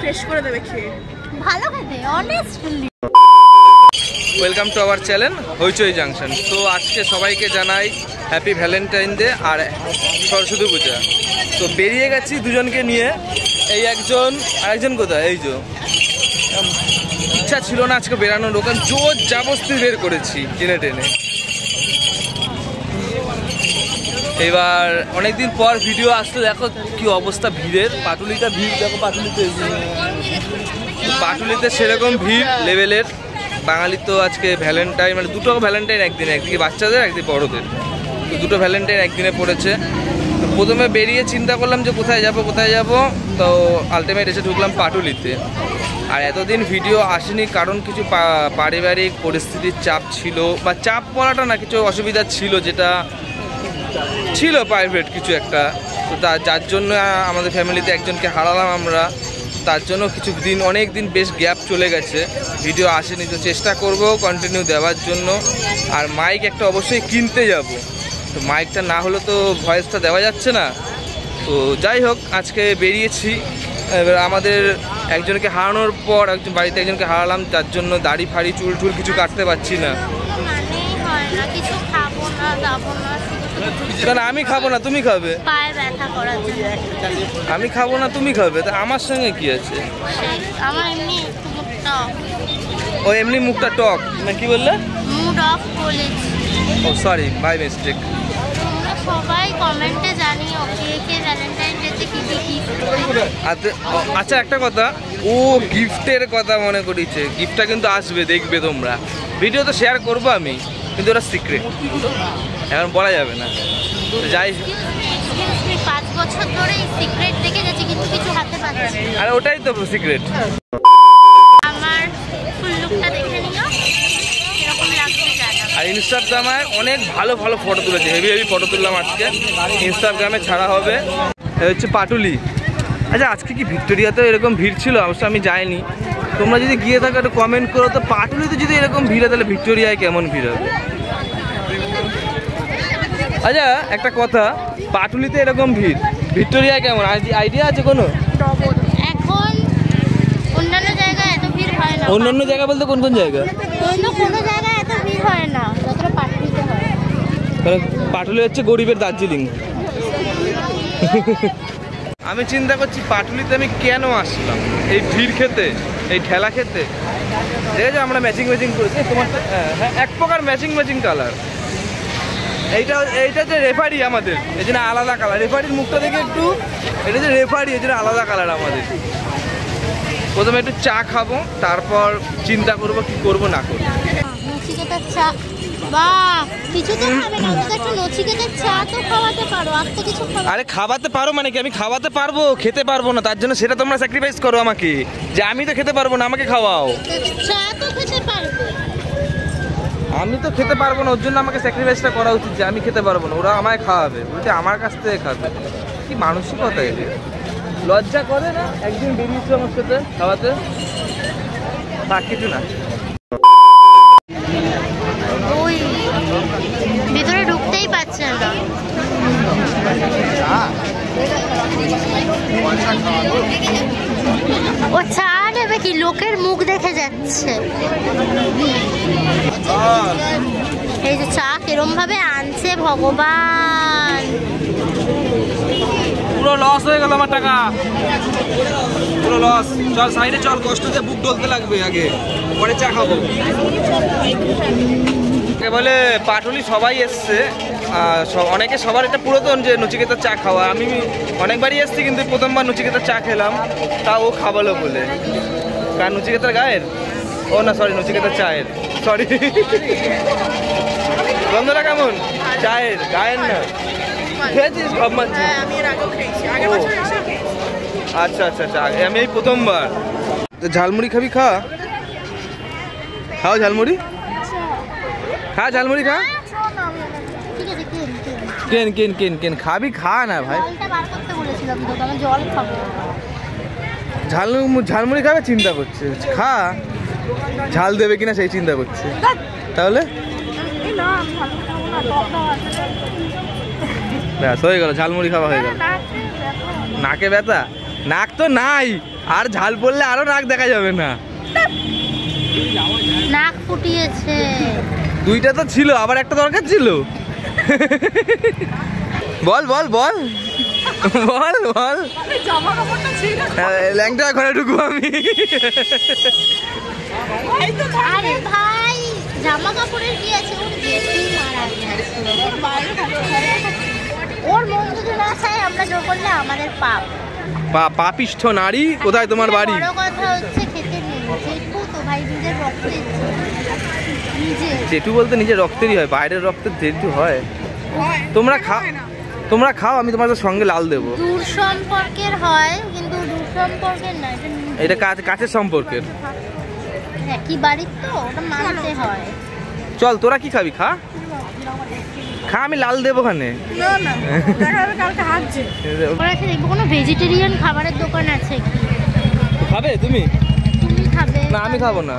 Fresh করে দেবে খেয়ে। ভালো খেতে honestly. Welcome to our channel Hoichoi junction. তো আজকে সবাইকে জানাই হ্যাপি ভ্যালেন্টাইন ডে আর সরস্বতী পূজা। তো বেরিয়ে গেছি দুজনকে নিয়ে। এই একজন আরেকজন কোথায়? এই যে ইচ্ছা ছিল না আজকে বেরানোর, দোকান জোর জাবস্তি বের করেছি টেনে টেনে। এবার অনেকদিন পর ভিডিও আসতো, দেখো কি অবস্থা ভিড়ের। পাটুলিটা ভিড় দেখো, পাটুলিতে সেরকম ভিড় লেভেলের। বাঙালি তো আজকে ভ্যালেন্টাইন, মানে দুটো ভ্যালেন্টাইন একদিনে, একদিকে বাচ্চাদের একদিকে বড়দের, দুটো ভ্যালেন্টাইন একদিনে পড়েছে। তো প্রথমে বেরিয়ে চিন্তা করলাম যে কোথায় যাব, তো আলটিমেট এসে ঢুকলাম পাটুলিতে। আর এতদিন ভিডিও আসেনি কারণ কিছু পারিবারিক পরিস্থিতির চাপ ছিল, বা চাপ বলাটা না, কিছু অসুবিধা ছিল, যেটা ছিল প্রাইভেট কিছু একটা। তো যার জন্য আমাদের ফ্যামিলিতে একজনকে হারালাম আমরা। তার জন্য কিছু দিন, অনেক দিন বেশ গ্যাপ চলে গেছে, ভিডিও আসেনি। তো চেষ্টা করব কন্টিনিউ দেওয়ার জন্য। আর মাইক একটা অবশ্যই কিনতে যাব, তো মাইকটা না হলে তো ভয়েসটা দেওয়া যাচ্ছে না। তো যাই হোক, আজকে বেরিয়েছি। এবার আমাদের একজনকে হারানোর পর বাড়িতে একজনকে হারালাম, যার জন্য দাড়ি ফাড়ি চুল টুল কিছু কাটতে পারছি না। কারণ আমি খাবো না, তুমি খাবে। আমি খাবো না, তুমি খাবে, তা আমার সঙ্গে কি আছে? ও এমনি মুখটা টক না, কি বললে? ও সরি, বাই মিস্টেক। সবাই কমেন্টে জানিও কে ভ্যালেন্টাইন ডেতে কি গিফট। আচ্ছা একটা কথা, ও গিফটের কথা মনে করিছে, গিফটটা কিন্তু আসবে, দেখবে তোমরা। ভিডিও তো শেয়ার করবো আমি, কিন্তু ওটা সিক্রেট, এখন বলা যাবে না। যাই, 5 বছর ধরে সিক্রেট দেখে যাচ্ছি, কিন্তু কিছু হাতে পাচ্ছি। আরে ওটাই তো সিক্রেট। আমার ফুল লুকটা দেখে নিও, এরকম লাগছে জানা। আর ইনস্টাগ্রামে অনেক ভালো ভালো ফটো তুলেছে, হেভি হেভি ফটো তুললাম আজকে, ইনস্টাগ্রামে ছাড়া হবে। এই হচ্ছে পাটুলি। আচ্ছা আজকে কি ভিক্টোরিয়াতে এরকম ভিড় ছিল? অবশ্য আমি যাইনি, তোমরা যদি গিয়ে থাকো একটু কমেন্ট করো তো। পাটুলিতে যদি এরকম ভিড় হয় তাহলে ভিক্টোরিয়ায় কেমন ভিড় হবে? আচ্ছা একটা কথা, পাটুলিতে এরকম ভিড়, ভিক্টোরিয়ায় কেমন আইডিয়া আছে কোনো? এখন অন্যান্য জায়গায় এত ভিড় হয় না। অন্যান্য জায়গা বলতে কোন কোন জায়গা? কোনো জায়গায় এত ভিড় হয় না যতটা পাটুলিতে হয়। কারণ পাটুলি হচ্ছে গরিবের দার্জিলিং। আমি চিন্তা করছি পাটুলিতে আমি কেন আসলাম, এই ভিড় খেতে, এই ঠেলা খেতে। ঠিক আছে, আমরা ম্যাচিং করেছি, তোমার হ্যাঁ এক প্রকার ম্যাচিং কালার। এইটা যে রেফারি আমাদের, এই জন্য আলাদা কালার। রেফারির মুখটা দেখে একটু, এটা যে রেফারি, এই জন্য আলাদা কালার আমাদের। প্রথমে একটু চা খাবো, তারপর চিন্তা করবো কি করবো না করবো। নচিকেতার চা, বাহ, কিছু তো খাবে না, আমাকে একটু নচিকেতার চা তো খাওয়াতে পারো, আর তো কিছু খাবে। আরে খাওয়াতে পারো মানে কি? আমি খাওয়াতে পারবো, খেতে পারবো না, তার জন্য সেটা তোমরা স্যাক্রিফাইস করো আমাকে, যে আমি তো খেতে পারবো না, আমাকে খাওয়াও। চা তো খেতে পারবে। আমি তো খেতে পারবো না, ওর জন্য আমাকে স্যাক্রিফাইসটা করা উচিত, যে আমি খেতে পারবো না, ওরা আমায় খাওয়াবে, বলতে আমার কাছ থেকে খাবে। কি মানসিকতা এদের, লজ্জা করে না? একদিন বেরিয়েছিল আমার সাথে খাওয়াতে, বাকি কিছু না। ওই ভিতরে ঢুকতেই পারছে না। ও চা নেবে কি? লোকের মুখ দেখে যাচ্ছে। এই যে চা কিরম ভাবে আনছে ভগবান। পুরো লস হয়ে গেল আমার টাকা, পুরো লস। চল সাইডে চল, কষ্টতে বুক ডলতে লাগবে, আগে পরে চা খাবো। বলে পাটুলি সবাই এসছে, অনেকে সবার এটা পুরাতন যে নচিকেতার চা খাওয়া। আমি অনেকবারই এসছি, কিন্তু প্রথমবার নচিকেতার চা খেলাম, তা ও খাওয়ালো বলে। কারণ নচিকেতার গায়ের, ও না সরি, নচিকেতার চায়ের, সরি। গন্ধটা কেমন? চায়ের, গায়ের না। খেয়েছিস? আচ্ছা আচ্ছা আচ্ছা, আমি এই প্রথমবার। ঝালমুড়ি খাবি? খাও ঝালমুড়ি, খা ঝালমুড়ি, খা। কেন খাবি? খা না ভাই, ঝালমুড়ি খাবে চিন্তা করছে, খা। ঝাল দেবে কিনা সেই চিন্তা করছে। তাহলে ব্যাস হয়ে গেল, ঝালমুড়ি খাওয়া হয়ে গেল। নাকে ব্যথা? নাক তো নাই, আর ঝাল পড়লে আরো নাক দেখা যাবে না। নাক ফুটিয়েছে। দুইটা তো ছিল, আবার একটা দরকার ছিল। বল বল বল বল বল। ল্যাংটা ঘরে ঢুকবো আমি। আরে ভাই জামা কাপড়ের কি আছে, ওর জেঠুই মারা গেছে। ওর মন যদি না চায় আমরা জোর করলে আমাদের পাপ। পাপিষ্ঠ নারী, কোথায় তোমার বাড়ি? বড় কথা হচ্ছে খেতে নেই, জেঠু তো ভাই নিজের রক্তের জেঠু বলতে নিজের রক্তেরই হয়, বাইরের রক্তের জেঠু হয়? তোমরা খাও, আমি তোমাদের সঙ্গে লাল দেবো। দূর সম্পর্কের হয়, কিন্তু দূর সম্পর্কের না, এটা কাছের সম্পর্কের। একই বাড়ির তো, ওটা মানতে হয়। চল তোরা কি খাবি, খা খা, আমি লাল দেবো ওখানে। কোনো ভেজিটেরিয়ান খাবারের দোকান আছে কি? খাবে তুমি? তুমি খাবে? না আমি খাবো না।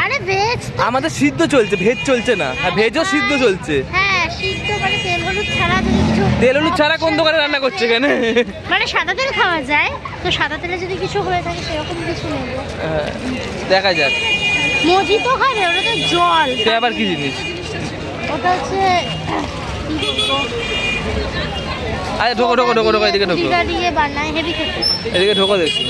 আরে ভেজ আমাদের সিদ্ধ চলছে, ভেজ চলছে না। আর ভেজও সিদ্ধ চলছে। হ্যাঁ সিদ্ধ, মানে তেল হলুদ ছাড়া যদি কিছু। তেল হলুদ ছাড়া কোন দোকানে রান্না করছে এখানে? মানে সাদা তেল খাওয়া যায় তো, সাদা তেলে যদি কিছু হয়ে থাকে সেরকম কিছু নেব। দেখা যাক। মজিতো খাবে, ওটা তো জল। সে আবার কি জিনিস? ওটা হচ্ছে আরে ঢোকো ঢোকো ঢোকো ঢোকো, এদিকে ঢোকো। দিয়ে বানায়, হেভি খেতে। এদিকে ঢোকো দেখি।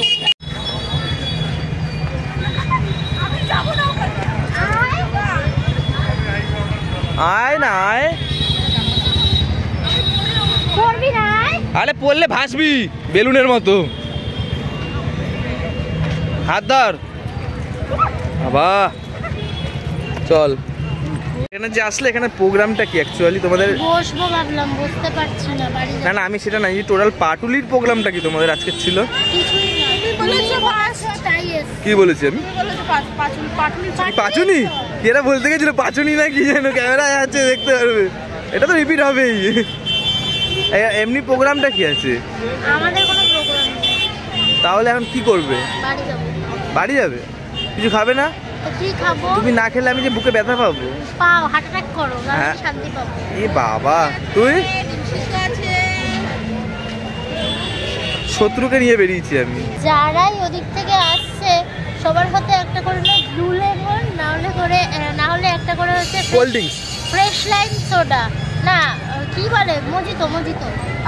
আয় না আয়। পড়বি না? আরে পড়লে ভাসবি বেলুনের মতো। হাত ধর বাবা, চল। এখানে যে আসলে, এখানে প্রোগ্রামটা কি অ্যাকচুয়ালি তোমাদের? বসবো ভাবলাম, বসতে পারছি না বাড়ি। না না আমি সেটা না, এই টোটাল পাটুলির প্রোগ্রামটা কি তোমাদের আজকে ছিল? কিছুই না। কি বলেছি আমি? পাচুনি? এরা বলতে গেছিল পাচুনি না কি যেন, ক্যামেরায় আছে দেখতে পারবে, এটা তো রিপিট হবেই। এমনি প্রোগ্রামটা কি আছে? আমাদের কোনো প্রোগ্রাম নেই। তাহলে এখন কি করবে? বাড়ি যাব। বাড়ি যাবে? কিছু খাবে না? কি খাবো? তুমি না খেলে আমি যে বুকে ব্যথা পাবো। পাও হার্ট অ্যাটাক করো, আমি শান্তি পাবো। এ বাবা, তুই? শত্রুকে নিয়ে বেরিয়েছি আমি। যারাই ওদিক থেকে আসছে সবার হাতে একটা করে ব্লু লেমন, না হলে একটা করে হচ্ছে cold drinks, fresh lime soda, না কি বলে মজিতো।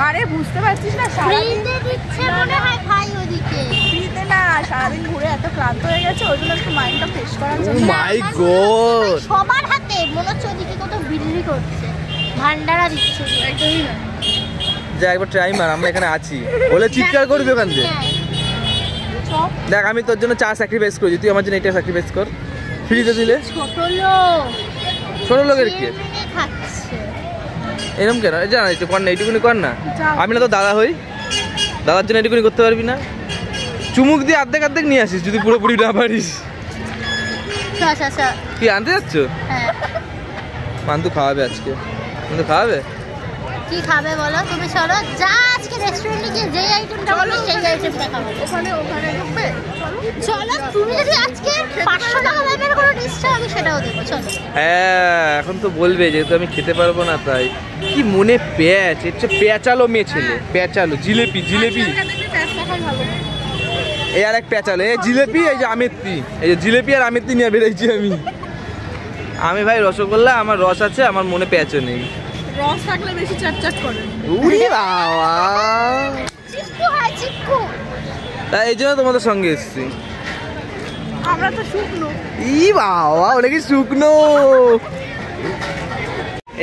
আরে বুঝতে পারছিস না, ফ্রিতে দিচ্ছে মনে হয় ভাই ওদিকে। ফ্রিতে না, সারাদিন ঘুরে এত ক্লান্ত হয়ে গেছে, ওই জন্য একটু মাইন্ডটা ফ্রেশ করার জন্য। ও মাই গড, সবার হাতে মনে হচ্ছে ওদিকে কত বিল্লি করছে, ভান্ডারা দিচ্ছে। একদমই না, যা একবার ট্রাই মার, আমরা এখানে আছি বলে চিৎকার করবি ওখান থেকে। দেখ আমি তোর জন্য চা স্যাক্রিফাইস করি, তুই আমার জন্য এটা স্যাক্রিফাইস কর। ফ্রিতে দিলে ছোট লোকের কি খাচ্ছে এরকম কেন? জানা একটু কর না, এইটুকুনি কর না। আমি না তো দাদা হই, দাদার জন্য এইটুকুনি করতে পারবি না? চুমুক দিয়ে অর্ধেক অর্ধেক নিয়ে আসিস যদি পুরোপুরি না পারিস। কি আনতে যাচ্ছ? পান্তু খাওয়াবে আজকে, পান্তু খাওয়াবে। কি খাবে বলো তুমি? চলো যা আজকে রেস্টুরেন্টে গিয়ে যেই আইটেমটা বলবে সেই আইটেমটা খাবো। ওখানে ঢুকবে? চলো, তুমি যদি আজকে 500 টাকা দামের কোনো ডিশ চাও আমি সেটাও দেবো, চলো। হ্যাঁ এখন তো বলবে, যেহেতু আমি খেতে পারবো না তাই। কি মনে প্যাচ, এটা প্যাচালো মেয়ে ছেলে, প্যাচালো। জিলেপি এই আর এক প্যাচালো, এই জিলেপি, এই যে আমেত্তি, এই যে জিলেপি আর আমেত্তি নিয়ে বেরোইছি আমি ভাই রসগোল্লা, আমার রস আছে, আমার মনে প্যাচও নেই। রস থাকলে বেশি চটচট করে। উড়ি বাবা, চিক্কু হয় চিক্কু। তাই এই জন্য তোমাদের সঙ্গে এসেছি। আমরা তো শুকনো। ই বাবা, ওটা কি শুকনো?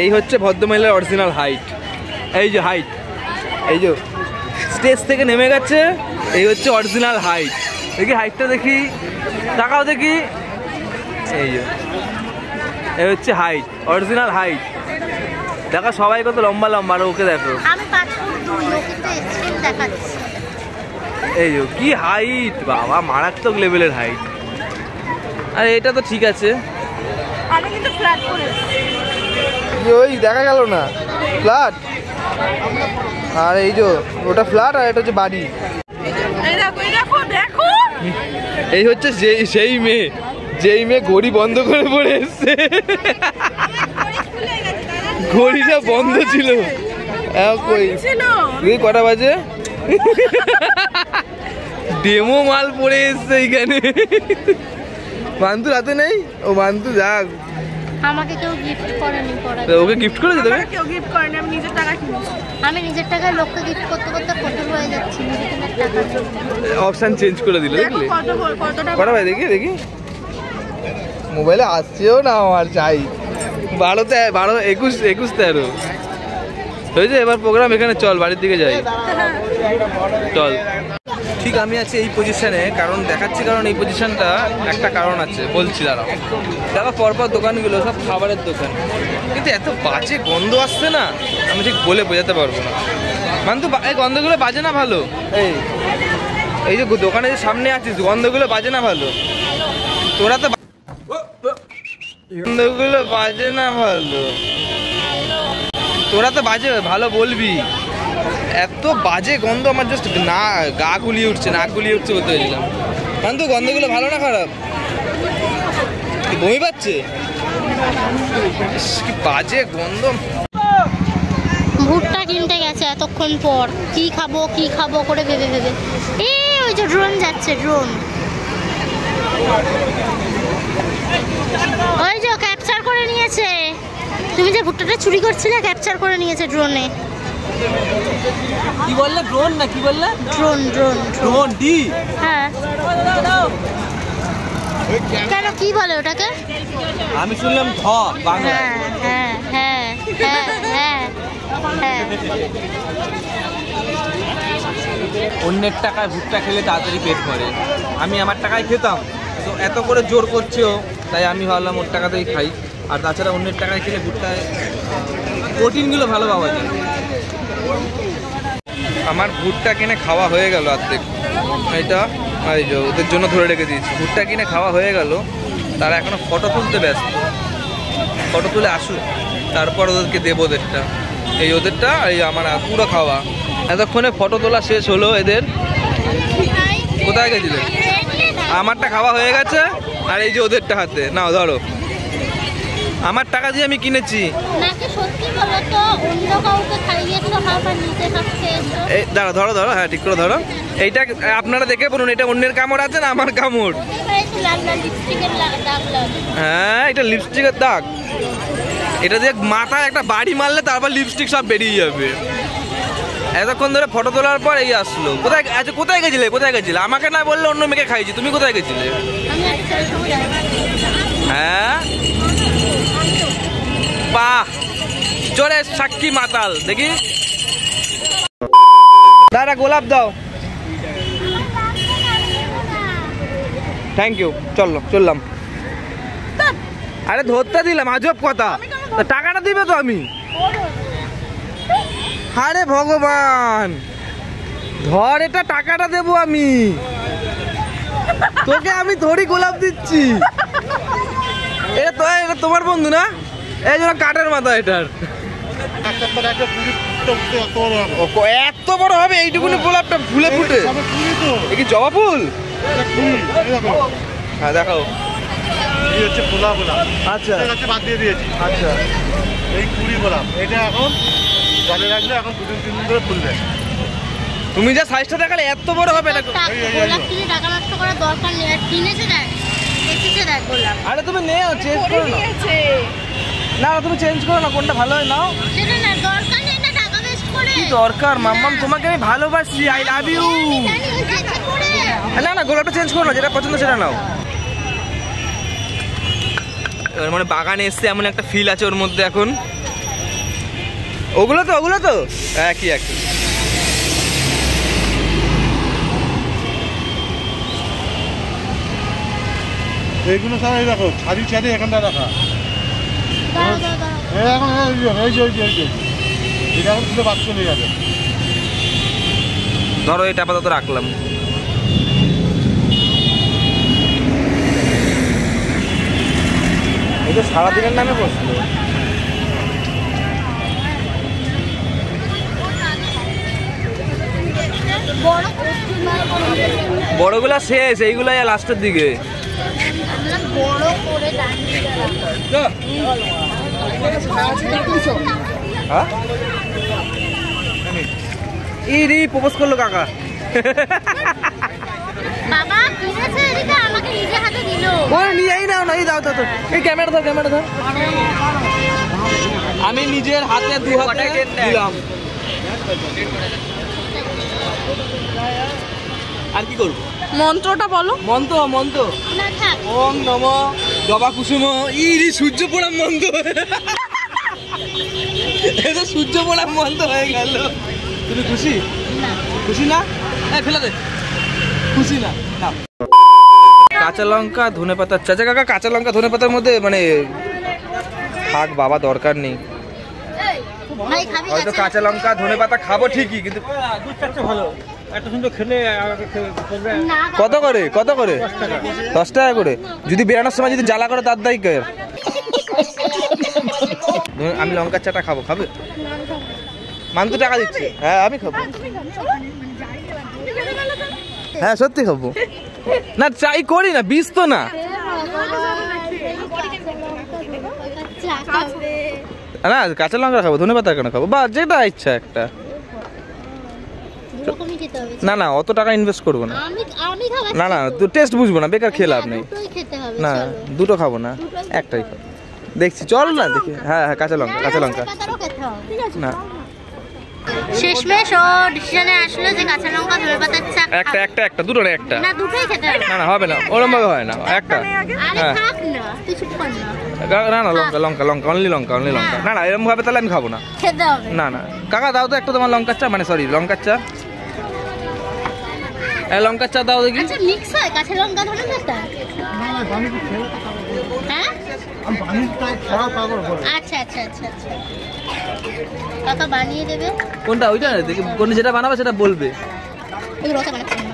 এই হচ্ছে ভদ্রমহিলার অরিজিনাল হাইট। এই যে হাইট, এই যে স্টেজ থেকে নেমে গেছে, এই হচ্ছে অরিজিনাল হাইট। দেখি হাইটটা দেখি, তাকাও দেখি, এই যে এই হচ্ছে হাইট, অরিজিনাল হাইট। দেখো সবাই কত লম্বা লম্বা, আর ওকে দেখো, আমি 5 ফুট 2, ওকে তো এক্সট্রিম দেখাচ্ছি। এই যে কি হাইট বাবা, মারাত্মক লেভেলের হাইট। আর এটা তো ঠিক আছে, আমি কিন্তু ফ্ল্যাট করে। ওই দেখা গেল না ফ্ল্যাট, আর এই যে ওটা ফ্ল্যাট আর এটা হচ্ছে বাড়ি। দেখো এই হচ্ছে সেই মেয়ে, যেই মেয়ে ঘড়ি বন্ধ করে পড়ে এসছে। ঘড়িটা বন্ধ ছিল। কটা বাজে? ডেমো মাল পড়ে এসছে এইখানে। মান্তু রাতে নেই, ও মান্তু যাক। আমাকে কেউ গিফট করেনি পড়াতে। ওকে গিফট করেছে তোকে? কেউ গিফট করেনি, আমি নিজের টাকা কিনেছি। আমি নিজের টাকায় লোককে গিফট করতে করতে কঠোর হয়ে যাচ্ছি, নিজের টাকা অপশন চেঞ্জ করে দিল, দেখলি? কতটা কটা ভাই দেখি দেখি মোবাইলে আসছেও না আমার, চাই 12 21 13 হয়েছে। এবার প্রোগ্রাম এখানে, চল বাড়ির দিকে যাই, চল। ঠিক আমি আছি এই পজিশনে, কারণ দেখাচ্ছি, কারণ এই পজিশনটা একটা কারণ আছে, বলছি দাঁড়াও। দেখো পরপর দোকানগুলো সব খাবারের দোকান, কিন্তু এত বাজে গন্ধ আসছে না, আমি ঠিক বলে বোঝাতে পারবো না। মান্তু এই গন্ধগুলো বাজে না ভালো? এই যে দোকানে যে সামনে আছিস, গন্ধগুলো বাজে না ভালো? তোরা তো গন্ধগুলো বাজে না ভালো, তোরা তো বাজে ভালো বলবি। এত বাজে গন্ধ, আমার জাস্ট না গা গুলিয়ে উঠছে, নাক গুলিয়ে উঠছে বলতে চাইছিলাম। কারণ তো গন্ধগুলো ভালো না খারাপ? বমি পাচ্ছে, কি বাজে গন্ধ। ভুট্টা কিনতে গেছে এতক্ষণ পর, কি খাবো করে ভেবে ভেবে। ওই যে ড্রোন যাচ্ছে, ড্রোন ওই যে ক্যাপচার করে নিয়েছে। তুমি যে ভুট্টাটা চুরি করছিলে, ক্যাপচার করে নিয়েছে ড্রোনে। কি বললে? ড্রোন না কি বললে? Drone drone drone D? হ্যাঁ। কেন, কি বলে ওটাকে? আমি শুনলাম ধ বাংলা। হ্যাঁ হ্যাঁ হ্যাঁ হ্যাঁ হ্যাঁ। অন্যের টাকায় ভুট্টা খেলে তাড়াতাড়ি পেট ভরে, আমি আমার টাকায় খেতাম, তো এত করে জোর করছেও, তাই আমি ভাবলাম ওর টাকাতেই খাই। আর তাছাড়া অন্যের টাকায় খেলে ভুট্টায় প্রোটিনগুলো ভালো পাওয়া যায়। আমার ভুট্টা কিনে খাওয়া হয়ে গেল অর্ধেক, এটা এই যে ওদের জন্য ধরে রেখে দিয়েছি। ভুট্টা কিনে খাওয়া হয়ে গেল, তারা এখনো ফটো তুলতে ব্যস্ত। ফটো তুলে আসুক, তারপর ওদেরকে দেবো ওদেরটা, এই ওদেরটা এই আমার পুরো খাওয়া। এতক্ষণে ফটো তোলা শেষ হলো এদের। কোথায় গেছিলে? আমারটা খাওয়া হয়ে গেছে, আর এই যে ওদেরটা হাতে নাও, ধরো। আমার টাকা দিয়ে আমি কিনেছি। এই দাঁড়া, ধরো ধরো, হ্যাঁ ঠিক করে ধরো। এইটা আপনারা দেখে বলুন, এটা অন্যের কামড় আছে না আমার কামড়? হ্যাঁ, এটা লিপস্টিকের দাগ। এটা দিয়ে মাথায় একটা বাড়ি মারলে তারপর লিপস্টিক সব বেরিয়ে যাবে। এতক্ষণ ধরে ফটো তোলার পর এই আসলো। কোথায় আচ্ছা, কোথায় গেছিলে? কোথায় গেছিলে? আমাকে না বললে অন্য মেয়েকে খাইছি, তুমি কোথায় গেছিলে? হ্যাঁ, বাহ, জোরে সাক্ষী মাতাল। দেখি দাদা, গোলাপ দাও। থ্যাংক ইউ, চললাম। আরে ধরতে দিলাম, আজব কথা। টাকাটা দিবে তো আমি? আরে ভগবান, ধর, এটা টাকাটা দেবো আমি তোকে, আমি ধরি গোলাপ দিচ্ছি। এটা তোমার বন্ধু না? এই জন্য কাঠের মাথা এটার। এত বড় হবে এইটুকুনি গোলাপটা ফুলে ফুটে? এ কি জবা ফুল? হ্যাঁ দেখাও। আচ্ছা, বাদ দিয়ে দিয়েছি। আচ্ছা, এই কুড়ি গোলাপ, এটা এখন জলে রাখলে এখন 2-3 দিন ধরে ফুলবে। তুমি যা সাইজটা দেখালে এত বড় হবে না। আরে তুমি নেও, চেঞ্জ করো না। না তুমি চেঞ্জ করো না, কোনটা ভালো হয় নাও। কি দরকার মাম্মাম, তোমাকে আমি ভালোবাসি, আই লাভ ইউ। না গোলাপটা চেঞ্জ করো না, যেটা পছন্দ সেটা নাও। মানে বাগানে এসছে এমন একটা ফিল আছে ওর মধ্যে এখন। ওগুলো তো একই। এইগুলো সব এই দেখো, ছাড়ি এখানটা রাখা। এখন এটা এখন তুলে বাদ চলে যাবে। ধরো, এটা আপাতত রাখলাম। এটা সারাদিনের নামে বসলো। বড়গুলা শেষ, এইগুলাই লাস্টের দিকে। প্রপোজ করলো কাকা। বাবা কিনেছে এদিকে আমাকে নিজে হাতে দিল। ওরে নিয়েই নাও না, এই দাও দাও এই ক্যামেরা দাও, ক্যামেরা দাও। আমি নিজের হাতে 2 হাতে দিলাম। আর কি করব? মন্ত্রটা বলো। মন্ত্র মন্ত্র না থাক। ওং নমঃ জবা কুসুম ইরি সূর্য প্রণাম মন্ত্র। এটা সূর্য প্রণাম মন্ত্র হয়ে গেল। তুমি খুশি? না খুশি না? এই ফেলে দে। খুশি না? না। কাঁচা লঙ্কা ধনেপাতা, চাচা কাকা কাঁচা লঙ্কা ধনেপাতার মধ্যে মানে থাক বাবা, দরকার নেই। ভাই খাবি? হয়তো কাঁচা লঙ্কা ধনেপাতা খাবো ঠিকই, কিন্তু ভালো এত সুন্দর খেলে না কত করে? কত করে? 10 টাকা করে। যদি বেরানোর সময় যদি জ্বালা করে তার দায়ী কে? আমি লঙ্কার চাটা খাবো, খাবে? মান্তু টাকা দিচ্ছে। হ্যাঁ আমি খাবো। হ্যাঁ সত্যি খাবো। না চাই করি না, বিষ তো না। না কাঁচা লঙ্কা খাবো, ধনেপাতা কেন খাবো? বা যেটা ইচ্ছা একটা। দুরকমই খেতে হবে। না না অত টাকা ইনভেস্ট করবো না। আমি খাবো না না তুই টেস্ট বুঝবো না, বেকার খেয়ে লাভ নেই। দুটোই খেতে হবে। না দুটো খাবো না, একটাই খাবো। দেখছি চল না দেখি। হ্যাঁ হ্যাঁ কাঁচা লঙ্কা, কাঁচা লঙ্কা। ধনেপাতারও খেতে হবে। না শেষমেশ ও ডিসিশনে আসলো যে কাঁচা লঙ্কা ধনেপাতার চা একটা একটা একটা, দুটো না একটা। না দুটোই খেতে হবে। না না হবে না, ওরম ভাবে হয় না, একটা। আরে হ্যাঁ থাক না, তুই চুপ কর না। না না লঙ্কা লঙ্কা লঙ্কা, অনলি লঙ্কা, অনলি লঙ্কা। না না এরকম ভাবে তাহলে আমি খাবো না। খেতে হবে। না না কাকা দাও তো একটা তোমার লঙ্কার চা, মানে সরি লঙ্কার চা। লঙ্কার চা দাও দেখি। আচ্ছা মিক্স হয় কাঁচা লঙ্কা ধনেপাতা? হ্যাঁ আচ্ছা আচ্ছা আচ্ছা আচ্ছা কাকা বানিয়ে দেবে। কোনটা? ওইটা দেখি, কোন যেটা বানাবে সেটা বলবে। ওই রসা বানাচ্ছে না।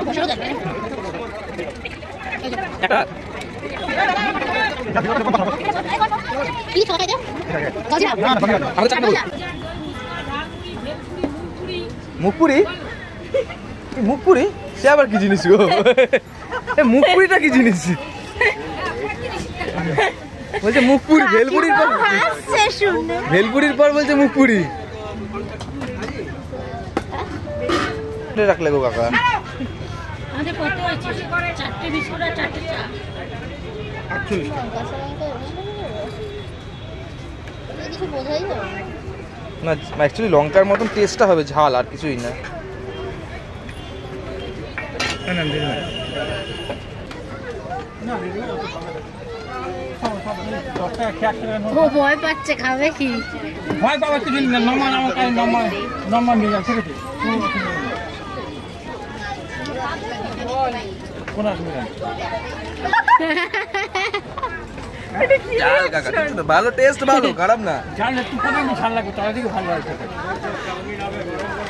বসানো যাবে না। একটা কি খাওয়া যায়? গজরা। আমাদের চাকরি বল। মুখপুরি? মুখপুরি সে আবার কি জিনিস গো? মুখপুরিটা কি জিনিস? বলছে মুখপুরি, ভেলপুরির পর, হাসছে শুনে। ভেলপুরির পর বলছে মুখপুরি। রাখলে গো কাকা। আমাদের কত হয়েছে? 4টে বিস্কুট আর 4টে চা। কিছু বোঝাই না। না অ্যাকচুয়ালি লঙ্কার মতন টেস্টটা হবে, ঝাল আর কিছুই না। ও ভয় পাচ্ছে, খাবে কি? ভয় পাওয়া কিছু না, নমান আমার কাছে নমান নিয়ে যাচ্ছে ঠিক আছে, কোন অসুবিধা নেই। ঝাল কাকা, ভালো টেস্ট, ভালো খারাপ না। জান একটু কমে ঝাল লাগবে, তার দিকে ভালো লাগছে।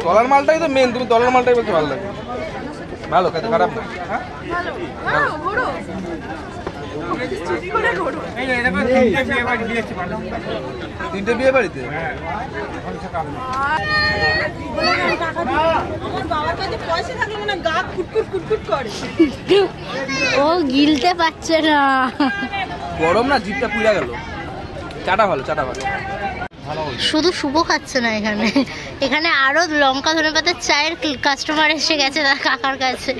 তলার মালটাই তো মেন, তুমি তলার মালটাই বলতে ভালো লাগে। ভালো খেতে, খারাপ না। এই যে এরকম তিনটে বিয়ে বাড়ি দিয়েছি ভালো। 3টে বিয়ে বাড়িতে? হ্যাঁ ভালো কাম না। ও গিলতে পারছে না। গরম না, জিভটা পুড়ে গেল। চাটা ভালো, চাটা ভালো। শুধু শুভ খাচ্ছে না, এখানে এখানে আরো লঙ্কা ধনেপাতার চায়ের কাস্টমার এসে গেছে তার কাকার কাছে।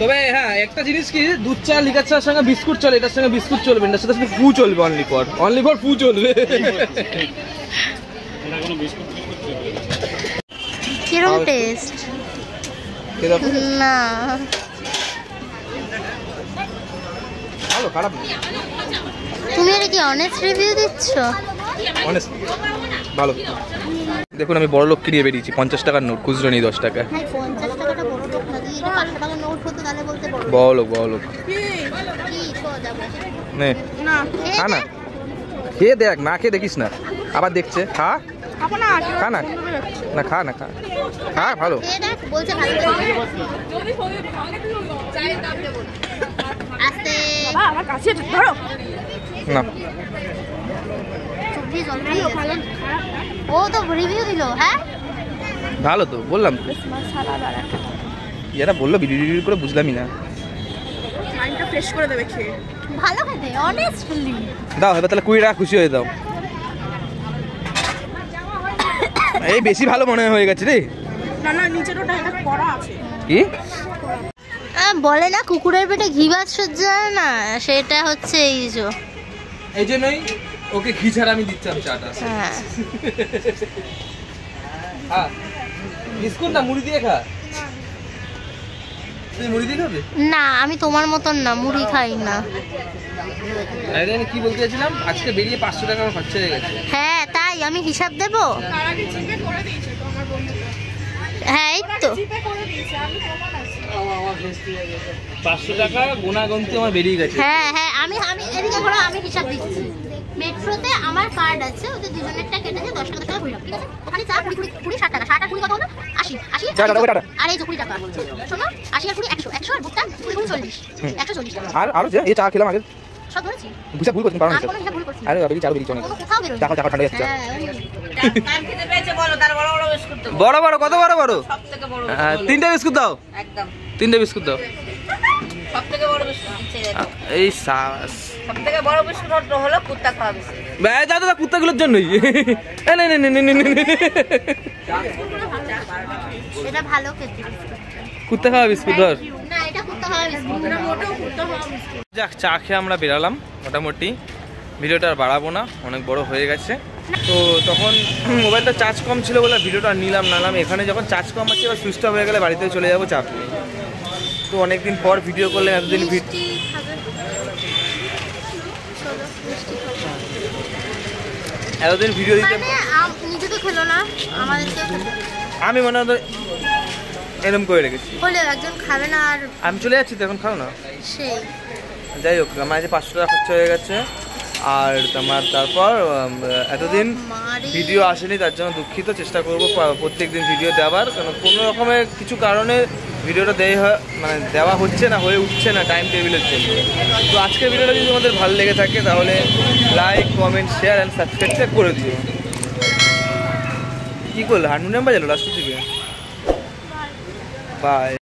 তবে হ্যাঁ একটা জিনিস কি, দুধ চা লিকার চার সঙ্গে বিস্কুট চলে, এটার সঙ্গে বিস্কুট চলবে না, সেটা শুধু ফু চলবে, অনলি ফর ফু চলবে। কিরম টেস্ট? না ভালো, খারাপ না। তুমি এটা কি অনেস্ট রিভিউ দিচ্ছ? অনেস্ট ভালো। দেখুন আমি বড় লোক কিনে বেরিয়েছি, 50 টাকার নোট, খুচরো নেই 10 টাকা। ভাই 50 টাকাটা বড় লোক না, যদি এটা 500 টাকার নোট হতো তাহলে বলতে বড় লোক। বড় লোক, বড় লোক। কি তো যাবে নে না খা না, খেয়ে দেখ, না খেয়ে দেখিস না, আবার দেখছে। খা খাবো না, খা না, না খা না, খা খা, ভালো। খেয়ে দেখ, বলছে ভালো লাগবে। আস্তে বাবা আমার কাছে ধরো না। চুপি জলদি ওখানে। ও তো রিভিউ দিলো। হ্যাঁ ভালো তো বললাম তো। মশলা বাড়া এরা বললো বিড়ি করে, বুঝলামই না। মাইন্ডটা ফ্রেশ করে দেবে খেয়ে। ভালো খেতে অনেস্টলি। দাও এবার তাহলে 20 টাকা খুশি হয়ে দাও। এই বেশি ভালো মনে হয়ে গেছে রে। না না নিচের ওটা এটা করা আছে। কি বলে না কুকুরের পেটে ঘি ভাত সহ্য হয় না, সেটা হচ্ছে এই জন্যই ওকে ঘি ছাড়া আমি দিচ্ছিলাম চাটা। হ্যাঁ হ্যাঁ বিস্কুট না মুড়ি দিয়ে খা। তুই মুড়ি দিয়ে খাবে? না আমি তোমার মতন না, মুড়ি খাই না। আরে আমি কি বলতে চাইছিলাম, আজকে বেরিয়ে 500 টাকা আমার খরচা হয়ে গেছে। হ্যাঁ তাই আমি হিসাব দেবো। তার আগে জিপে করে দিয়েছে তো আমার বন্ধুটা। হ্যাঁ এই তো জিপে করে দিয়েছে, আমি প্রমাণ আছে। 500 টাকা গোনা গন্তি আমার বেরিয়ে গেছে। হ্যাঁ হ্যাঁ আমি এদিকে করে আমি হিসাব দিচ্ছি। মেট্রোতে আমার কার্ড আছে, ওদের দুজনেরটা কেটেছে 10 টাকা 10 টাকা 20 টাকা, ঠিক আছে? ওখানে চা 20 60 টাকা, 60 আর 20 কত হলো? 80 আর এই যে 20 টাকা শোনো, 80 আর 20 100 100 আর ভুট্টা 20 40 140 টাকা। আর যে এই চা খেলাম আগে সব ধরেছি বুঝা ভুল করছিস, কারণ আমি কোনো হিসাব ভুল করছি না। আরে বেরিয়ে চার বেরিয়ে অনেক কোথাও বেরোনি। টাকা টাকা ঠান্ডা যাচ্ছে। হ্যাঁ টাইম খেতে পেয়েছে বলো, তার বড় বড় বিস্কুট দেবো। বড় বড় কত বড় বড়? সবথেকে বড় হ্যাঁ 3টে বিস্কুট দাও, একদম 3টে বিস্কুট দাও। সবথেকে বড় বিস্কুট দিচ্ছে দেখো। এই সাবাস। সবথেকে বড় বিস্কুট হলো কুত্তা খাওয়া বিস্কুট। ভাই দাদা কুত্তাগুলোর জন্যই। না না না না না এটা ভালো খেতে। কুত্তা খাওয়া বিস্কুট ধর। না এটা কুত্তা খাওয়া বিস্কুট না, মোটেও কুত্তা খাওয়া বিস্কুট। যাক চা খেয়ে আমরা বেরালাম মোটামুটি। ভিডিওটা আর বাড়াবো না, অনেক বড় হয়ে গেছে। তো তখন মোবাইলটা চার্জ কম ছিল বলে ভিডিওটা নিলাম নালাম। এখানে যখন চার্জ কম আছে এবার সুইচ অফ হয়ে গেলে বাড়িতে চলে যাবো, চাপ নেই। তো অনেকদিন পর ভিডিও করলে এতদিন ভিডিও দিতে মানে নিজে তো খেলো না, আমাদেরকে আমি মনে হয় এরম করে রেখেছি। বলে একজন খাবে না আর আমি চলে যাচ্ছি তো, এখন খাও না। সেই যাই হোক আমার যে 500 টাকা খরচা হয়ে গেছে। আর তোমার তারপর এতদিন ভিডিও আসেনি, তার জন্য দুঃখিত। চেষ্টা করবো প্রত্যেক দিন ভিডিও দেওয়ার, কারণ কোনো রকমের কিছু কারণে ভিডিওটা দেওয়া হচ্ছে না, হয়ে উঠছে না টাইম টেবিলের জন্য। তো আজকের ভিডিওটা যদি তোমাদের ভালো লেগে থাকে তাহলে like comment share and subscribe করে দিও। কী করলো হারমোনিয়াম বাজালো লাস্টের দিকে? বাই।